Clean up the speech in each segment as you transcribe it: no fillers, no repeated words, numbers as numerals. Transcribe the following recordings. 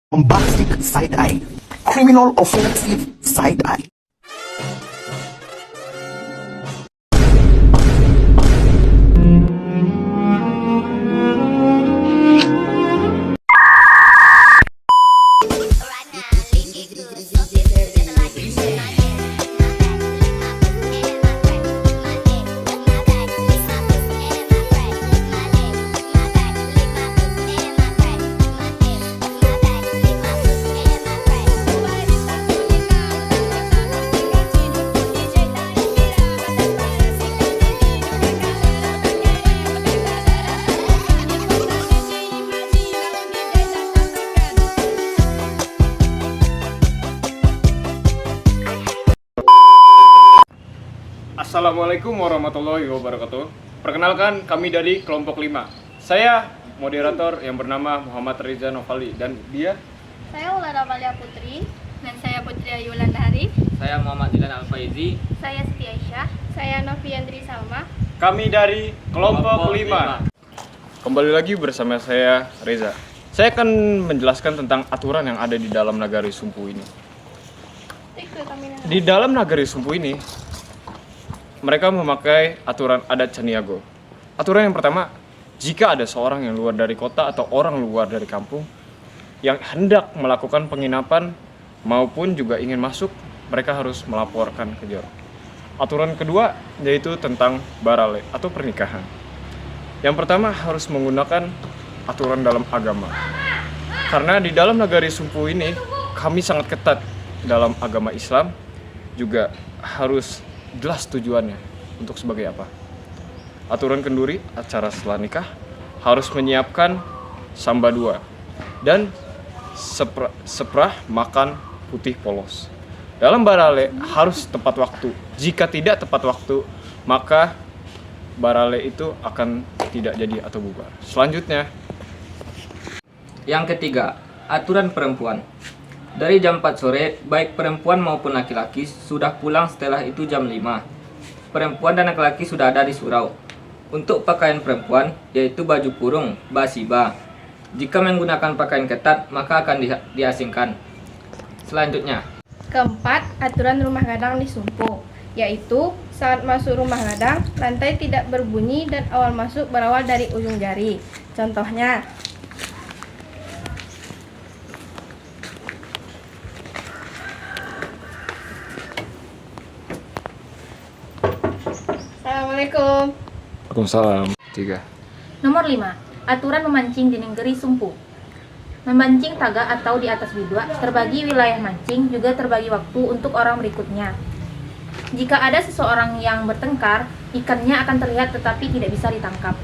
Bombastic side-eye, criminal offensive side-eye. Assalamualaikum warahmatullahi wabarakatuh. Perkenalkan, kami dari kelompok 5. Saya moderator yang bernama Muhammad Riza Novali dan dia. Saya Ulara Valia Putri. Dan saya Putri Ayu Wulandari. Saya Muhammad Dilan Al-Faizi. Saya Siti Aisyah. Saya Noviandri Salma. Kami dari kelompok 5. Kembali lagi bersama saya Reza. Saya akan menjelaskan tentang aturan yang ada di dalam Nagari Sumpu ini. Di dalam Nagari Sumpu ini mereka memakai aturan adat Caniago. Aturan yang pertama, jika ada seorang yang luar dari kota atau orang luar dari kampung yang hendak melakukan penginapan maupun juga ingin masuk, mereka harus melaporkan ke Joro. Aturan kedua yaitu tentang barale atau pernikahan. Yang pertama harus menggunakan aturan dalam agama. Karena di dalam Nagari Sumpu ini kami sangat ketat dalam agama Islam, juga harus jelas tujuannya untuk sebagai apa. Aturan kenduri, acara setelah nikah harus menyiapkan samba 2 dan seprah makan putih polos. Dalam barale harus tepat waktu. Jika tidak tepat waktu, maka barale itu akan tidak jadi atau bubar. Selanjutnya, Yang ketiga, aturan perempuan. Dari jam 4 sore, baik perempuan maupun laki-laki sudah pulang setelah itu jam 5. Perempuan dan laki-laki sudah ada di surau. Untuk pakaian perempuan, yaitu baju kurung, basiba. Jika menggunakan pakaian ketat, maka akan diasingkan. Selanjutnya, Keempat, aturan rumah gadang di Sumpu, yaitu saat masuk rumah gadang, lantai tidak berbunyi dan awal masuk berawal dari ujung jari. Contohnya, Assalamualaikum. Waalaikumsalam. 3. Nomor 5. Aturan memancing di Negeri Sumpu. Memancing taga atau di atas bidua terbagi wilayah mancing, juga terbagi waktu untuk orang berikutnya. Jika ada seseorang yang bertengkar, ikannya akan terlihat tetapi tidak bisa ditangkap.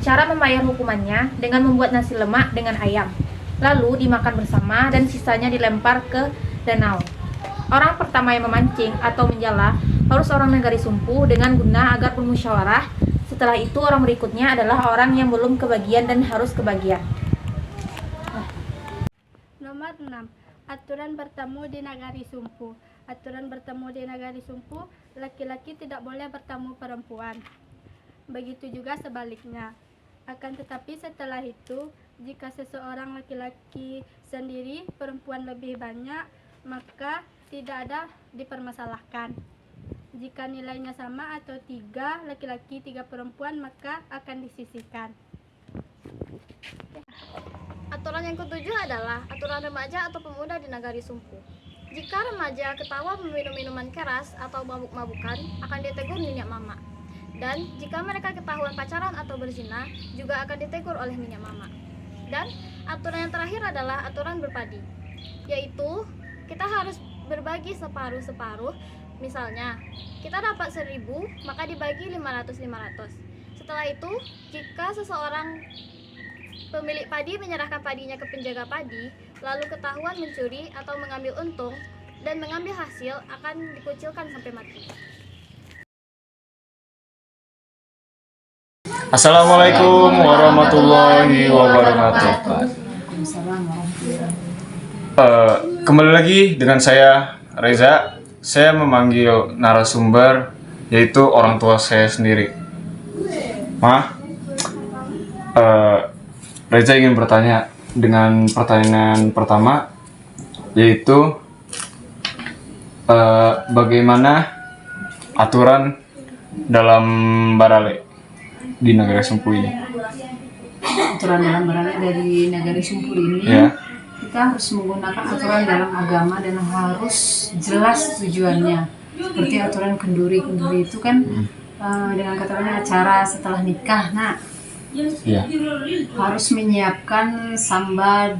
Cara membayar hukumannya dengan membuat nasi lemak dengan ayam, lalu dimakan bersama dan sisanya dilempar ke danau. Orang pertama yang memancing atau menjala harus orang Nagari Sumpu dengan guna agar bermusyawarah. Setelah itu orang berikutnya adalah orang yang belum kebagian dan harus kebagian. Nomor 6. Aturan bertemu di Nagari Sumpu. Aturan bertemu di Nagari Sumpu, laki-laki tidak boleh bertemu perempuan. Begitu juga sebaliknya. Akan tetapi setelah itu, jika seseorang laki-laki sendiri, perempuan lebih banyak, maka tidak ada dipermasalahkan. Jika nilainya sama atau 3 laki-laki 3 perempuan, maka akan disisihkan. Aturan yang ketujuh adalah aturan remaja atau pemuda di Nagari Sumpu. Jika remaja ketawa meminum minuman keras atau mabuk-mabukan, akan ditegur minyak mama. Dan jika mereka ketahuan pacaran atau berzina, juga akan ditegur oleh minyak mama. Dan aturan yang terakhir adalah aturan berpadi, yaitu kita harus berbagi separuh-separuh. Misalnya, kita dapat 1.000, maka dibagi 500-500. Setelah itu, jika seseorang pemilik padi menyerahkan padinya ke penjaga padi, lalu ketahuan mencuri atau mengambil untung dan mengambil hasil, akan dikucilkan sampai mati. Assalamualaikum warahmatullahi wabarakatuh. Kembali lagi dengan saya Reza. Saya memanggil narasumber, yaitu orang tua saya sendiri. Ma, Reza ingin bertanya, dengan pertanyaan pertama, yaitu bagaimana aturan dalam Barale di Nagari Sumpu ini? Aturan dalam Barale dari Nagari Sumpu ini, Ya. kita harus menggunakan aturan dalam agama dan harus jelas tujuannya. Seperti aturan kenduri itu kan dengan katanya acara setelah nikah, nah Ya. harus menyiapkan samba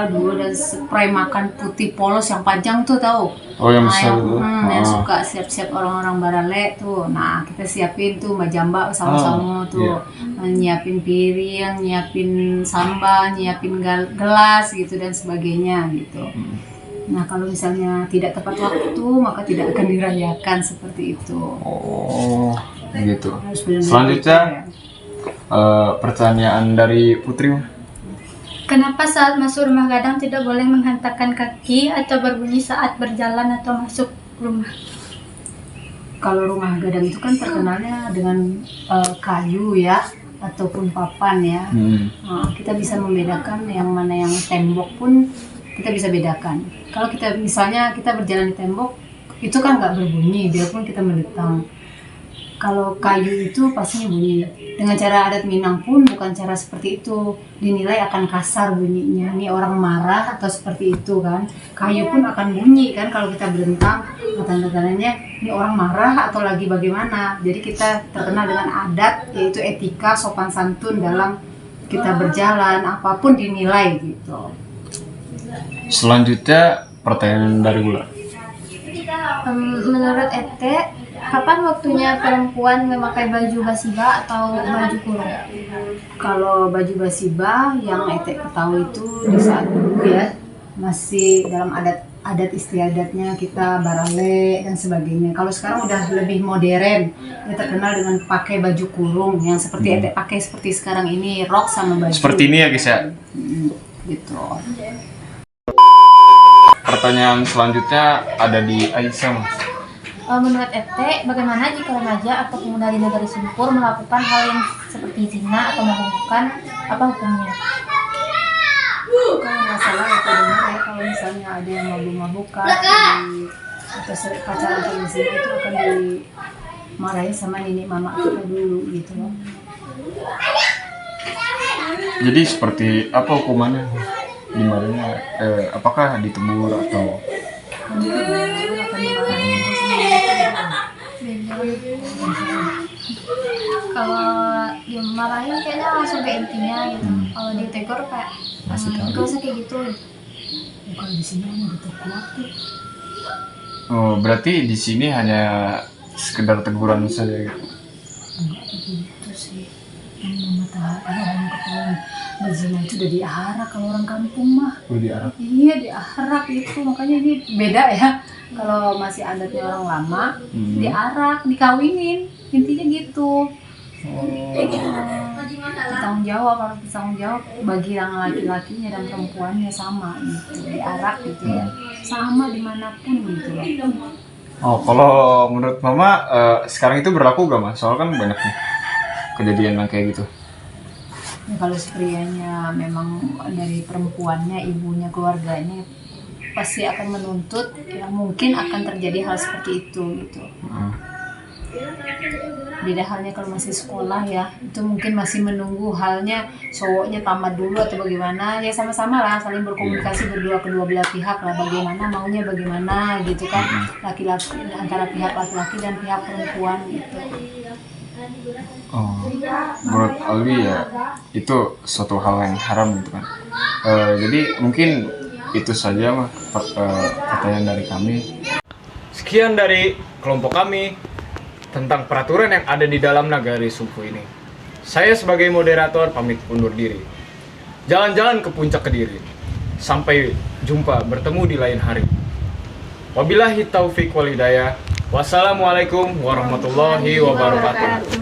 dulu dan spray makan putih polos yang panjang tuh tahu. Oh, yang Nah, besar itu. yang suka siap-siap orang-orang Barale tuh. Nah, kita siapin tuh majamba sama-sama tuh. Nyiapin piring, nyiapin samba, nyiapin gelas gitu dan sebagainya gitu. Nah, kalau misalnya tidak tepat waktu, maka tidak akan dirayakan seperti itu. Oh, begitu. Harus benar-benar Selanjutnya, ya. pertanyaan dari Putri. Kenapa saat masuk rumah gadang tidak boleh menghantarkan kaki atau berbunyi saat berjalan atau masuk rumah? Kalau rumah gadang itu kan terkenalnya dengan kayu ya, ataupun papan ya. Nah, kita bisa membedakan yang mana yang tembok pun kita bisa bedakan. Kalau kita misalnya kita berjalan di tembok, itu kan nggak berbunyi, biarpun kita mendetang. Kalau kayu itu pastinya bunyi. Dengan cara adat Minang pun bukan cara seperti itu, dinilai akan kasar bunyinya. Ini orang marah atau seperti itu kan. Kayu pun akan bunyi kan kalau kita berdentang. Tanda-tandanya ini orang marah atau lagi bagaimana. Jadi kita terkenal dengan adat, yaitu etika sopan santun dalam kita berjalan, apapun dinilai gitu. Selanjutnya, pertanyaan dari Gula. Menurut Ete, kapan waktunya perempuan memakai baju basiba atau baju kurung? Kalau baju basiba yang Ete ketahui itu di saat dulu ya, masih dalam adat istiadatnya kita Barale dan sebagainya. Kalau sekarang udah lebih modern, dia terkenal dengan pakai baju kurung yang seperti Ete pakai seperti sekarang ini, rok sama baju. Seperti ini ya guys ya. Gitu. Pertanyaan selanjutnya ada di Aisyah. Menurut Ete, bagaimana jika remaja atau pemuda di Nagari Sumpur melakukan hal yang seperti zina atau mabuk-mabukan, apa hukumnya? Kalau masalah itu benar ya, kalau misalnya ada yang mabuk-mabukan atau pacaran atau zina itu akan dimarahin sama nenek mama kita dulu gitu loh. Jadi seperti apa hukumannya? Dimana? Apakah ditebur atau? Akan dimarahin Kalau dimarahin kayaknya langsung ke intinya gitu. Kalau ditegur kayak gak usah kayak gitu. kalau di sini hanya ditegur tuh. Oh, berarti di sini hanya sekedar teguran saja gitu. Enggak begitu sih. Yang mama tahu orang ketahuan berzina itu udah diarak kalau orang kampung mah. Udah diarak. Iya diarak itu, makanya ini beda ya. Kalau masih adatnya orang lama, diarak, dikawinin, intinya gitu. Tanggung jawab, harus bertanggung jawab bagi yang laki-lakinya dan perempuannya sama gitu, diarak gitu ya, sama dimanapun gitu loh. Oh, kalau menurut Mama sekarang itu berlaku gak Mas? Soalnya kan banyak nih kejadian yang kayak gitu. Ya, kalau prianya memang dari perempuannya, ibunya, keluarganya pasti akan menuntut, ya mungkin akan terjadi hal seperti itu gitu. Beda halnya kalau masih sekolah ya, itu mungkin masih menunggu halnya cowoknya tamat dulu atau bagaimana, ya sama-sama lah saling berkomunikasi kedua belah pihak lah, bagaimana maunya bagaimana gitu kan, laki-laki antara pihak laki-laki dan pihak perempuan gitu. Oh, menurut Alwi ya itu suatu hal yang haram gitu kan. Jadi mungkin itu saja mah pertanyaan dari kami. Sekian dari kelompok kami tentang peraturan yang ada di dalam Nagari Sumpu ini. Saya sebagai moderator pamit undur diri. Jalan-jalan ke puncak Kediri. Sampai jumpa bertemu di lain hari. Wabillahi taufik wal hidayah. Wassalamualaikum warahmatullahi wabarakatuh.